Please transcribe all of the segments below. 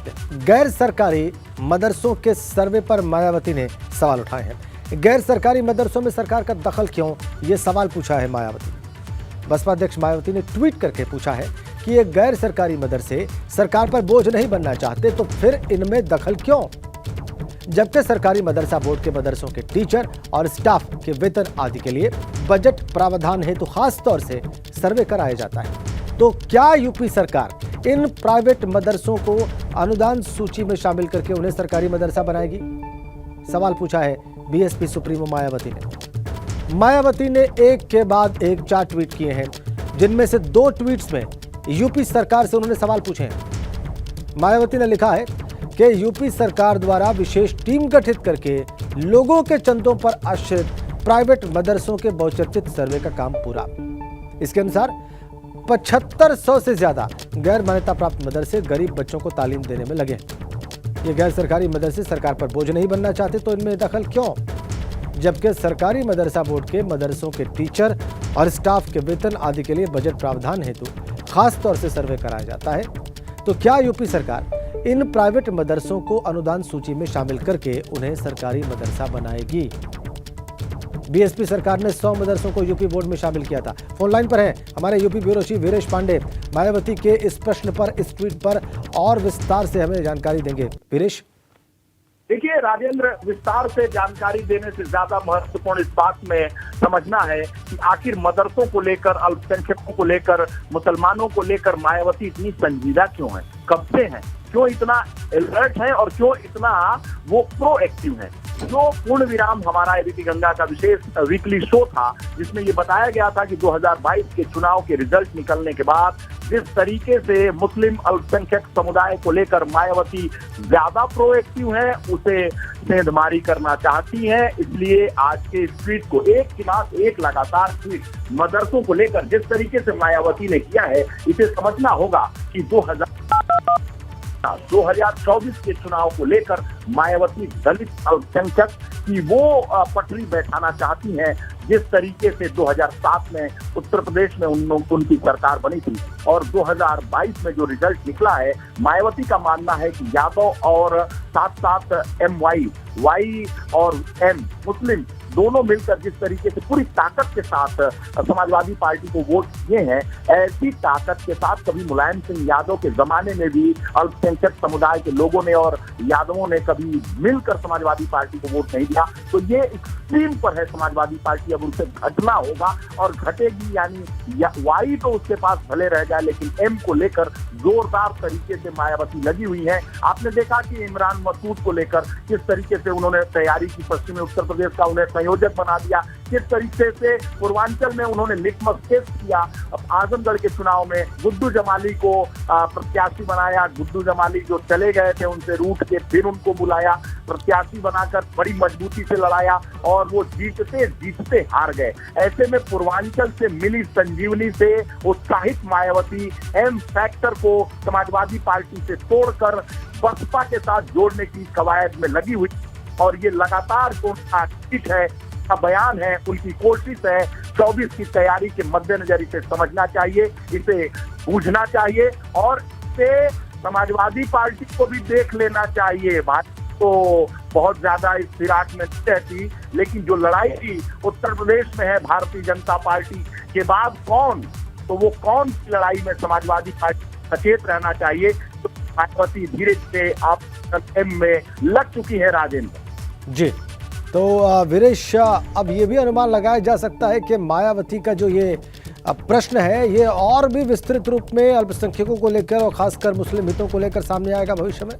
देखते हैं। गैर सरकारी मदरसों के सर्वे पर मायावती ने सवाल उठाए हैं। गैर सरकारी मदरसों में सरकार का दखल क्यों, ये सवाल पूछा है मायावती। बसपा अध्यक्ष मायावती ने ट्वीट करके पूछा है कि ये गैर सरकारी मदरसे सरकार पर बोझ नहीं बनना चाहते तो फिर इनमें दखल क्यों, जबकि सरकारी मदरसा बोर्ड के मदरसों के टीचर और स्टाफ के वेतन आदि के लिए बजट प्रावधान हेतु खास तौर से सर्वे कराया जाता है। तो क्या यूपी सरकार इन प्राइवेट मदरसों को अनुदान सूची में शामिल करके उन्हें सरकारी मदरसा बनाएगी? सवाल पूछा है बीएसपी सुप्रीमो मायावती ने। मायावती ने एक के बाद एक 4 ट्वीट किए हैं, जिनमें से 2 ट्वीट्स में यूपी सरकार से उन्होंने सवाल पूछे हैं। मायावती ने लिखा है कि यूपी सरकार द्वारा विशेष टीम गठित करके लोगों के चंदों पर आश्रित प्राइवेट मदरसों के बहुचर्चित सर्वे का काम पूरा। इसके अनुसार 7500 से ज्यादा गैर मान्यता प्राप्त मदरसे गरीब बच्चों को तालीम देने में लगे। ये गैर सरकारी मदरसे सरकार पर बोझ नहीं बनना चाहते तो इनमें दखल क्यों, जबकि सरकारी मदरसा बोर्ड के मदरसों के टीचर और स्टाफ के वेतन आदि के लिए बजट प्रावधान हेतु खास तौर से सर्वे कराया जाता है। तो क्या यूपी सरकार इन प्राइवेट मदरसों को अनुदान सूची में शामिल करके उन्हें सरकारी मदरसा बनाएगी? बीएसपी सरकार ने 100 मदरसों को यूपी बोर्ड में शामिल किया था। फोन लाइन पर हैं हमारे UP bureau chief Viresh Pandey. Mayawati के इस प्रश्न पर, इस ट्वीट पर और विस्तार से हमें जानकारी देंगे। वीरेश, देखिए राजेंद्र, विस्तार से जानकारी देने से ज्यादा महत्वपूर्ण इस बात में समझना है कि आखिर मदरसों को लेकर, अल्पसंख्यकों को लेकर, मुसलमानों को लेकर मायावती इतनी संजीदा क्यों है, कब से है, क्यों इतना अलर्ट है और क्यों इतना वो प्रोएक्टिव है। जो पूर्ण विराम हमारा एबीपी गंगा का विशेष वीकली शो था, जिसमें ये बताया गया था कि 2022 के चुनाव के रिजल्ट निकलने के बाद जिस तरीके से मुस्लिम अल्पसंख्यक समुदाय को लेकर मायावती ज्यादा प्रोएक्टिव है, उसे सेंधमारी करना चाहती है। इसलिए आज के इस ट्वीट को, एक के बाद एक लगातार ट्वीट मदरसों को लेकर जिस तरीके से मायावती ने किया है, इसे समझना होगा कि 2024 के चुनाव को लेकर मायावती दलित अल्पसंख्यक की वो पटरी बैठाना चाहती हैं जिस तरीके से 2007 में उत्तर प्रदेश में उनकी सरकार बनी थी। और 2022 में जो रिजल्ट निकला है, मायावती का मानना है कि यादव और साथ साथ वाई और एम मुस्लिम दोनों मिलकर जिस तरीके से पूरी ताकत के साथ समाजवादी पार्टी को वोट दिए हैं, ऐसी ताकत के साथ कभी मुलायम सिंह यादव के जमाने में भी अल्पसंख्यक समुदाय के लोगों ने और यादवों ने कभी मिलकर समाजवादी पार्टी को वोट नहीं दिया। तो ये एक्सट्रीम पर है समाजवादी पार्टी, अब उनसे घटना होगा और घटेगी। यानी वाई तो उसके पास भले रह जाए, लेकिन एम को लेकर जोरदार तरीके से मायावती लगी हुई है। आपने देखा कि इमरान मसूद को लेकर किस तरीके से उन्होंने तैयारी की, पश्चिमी उत्तर प्रदेश का उन्हें संयोजक बना दिया, किस तरीके से पूर्वांचल में उन्होंने लिटमस टेस्ट किया। अब आजमगढ़ के चुनाव में गुड्डू जमाली को प्रत्याशी बनाया। गुड्डू जमाली जो चले गए थे, उनसे रूठ के फिर उनको बुलाया, प्रत्याशी बनाकर बड़ी मजबूती से लड़ाया और वो जीतते हार गए। ऐसे में पूर्वांचल से मिली संजीवनी से उत्साहित मायावती एम फैक्टर को समाजवादी पार्टी से तोड़कर बसपा के साथ जोड़ने की कवायद में लगी हुई और ये लगातार ट्वीट है, बयान है, उनकी कोशिश है। 24 की तैयारी के मद्देनजर इसे समझना चाहिए, इसे बूझना चाहिए और इसे समाजवादी पार्टी को भी देख लेना चाहिए। तो बहुत ज्यादा इस फिराक में रहती, लेकिन जो लड़ाई थी उत्तर प्रदेश में है भारतीय जनता पार्टी के बाद कौन, तो वो कौन की लड़ाई में समाजवादी पार्टी सचेत रहना चाहिए। तो मायावती धीरे धीरे आप एम में लग चुकी है राजेंद्र जी। तो वीरेश, अब ये भी अनुमान लगाया जा सकता है कि मायावती का जो ये प्रश्न है, ये और भी विस्तृत रूप में अल्पसंख्यकों को लेकर और खासकर मुस्लिम हितों को लेकर सामने आएगा भविष्य में।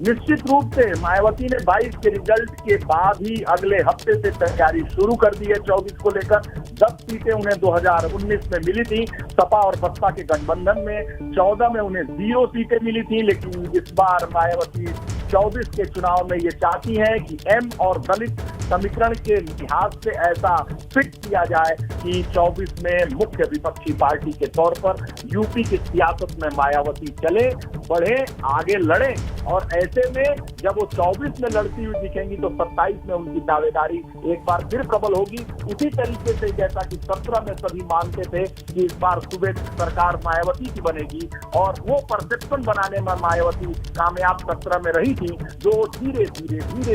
निश्चित रूप से मायावती ने 22 के रिजल्ट के बाद ही अगले हफ्ते से तैयारी शुरू कर दी है 24 को लेकर। 10 सीटें उन्हें 2019 में मिली थी सपा और बसपा के गठबंधन में, 14 में उन्हें 0 सीटें मिली थी। लेकिन इस बार मायावती 24 के चुनाव में ये चाहती हैं कि एम और दलित समीकरण के लिहाज से ऐसा फिट किया जाए कि 24 में मुख्य विपक्षी पार्टी के तौर पर यूपी की सियासत में मायावती चले, बढ़े, आगे लड़े, और ऐसे में जब वो 24 में लड़ती हुई दिखेंगी तो 27 में उनकी दावेदारी एक बार फिर प्रबल होगी। उसी तरीके से जैसा कि 17 में सभी मानते थे कि इस बार सूबे की सरकार मायावती की बनेगी, और वो परसेप्शन बनाने में मायावती कामयाब 17 में रही थी, जो धीरे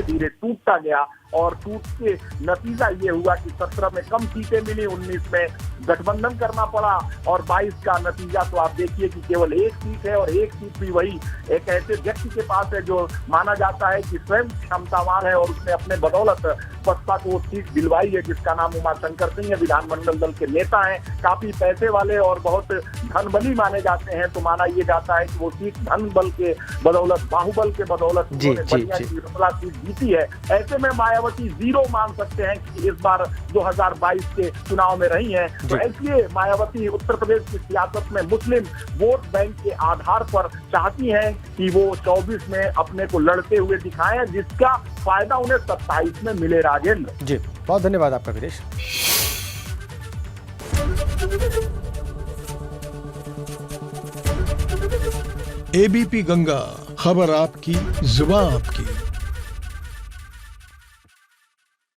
धीरे टूटता गया, और टूट के नतीजा ये हुआ कि 17 में कम सीटें मिली, 19 में गठबंधन करना पड़ा, और 22 का नतीजा तो आप देखिए कि केवल एक सीट है, और एक सीट भी वही एक ऐसे व्यक्ति के पास है जो माना जाता है कि स्वयं क्षमतावान है, और उसने अपने बदौलत बसपा को सीट दिलवाई है, जिसका नाम उमाशंकर सिंह है, विधानमंडल दल के नेता हैं, काफी पैसे वाले और बहुत धनबली माने जाते हैं। तो माना ये जाता है कि वो सीट धन बल के बदौलत, बाहुबल के बदौलत बढ़िया सीट जीती है। ऐसे में मायावती जीरो मान सकते हैं कि इस बार 2022 के चुनाव में रही हैं। तो इसलिए मायावती उत्तर प्रदेश की सियासत में मुस्लिम वोट बैंक के आधार पर चाहती हैं कि वो 24 में अपने को लड़ते हुए दिखाएं, जिसका फायदा उन्हें 27 में मिले। राजेंद्र जी, बहुत धन्यवाद आपका विदेश। एबीपी गंगा, खबर आपकी, जुबान आपकी।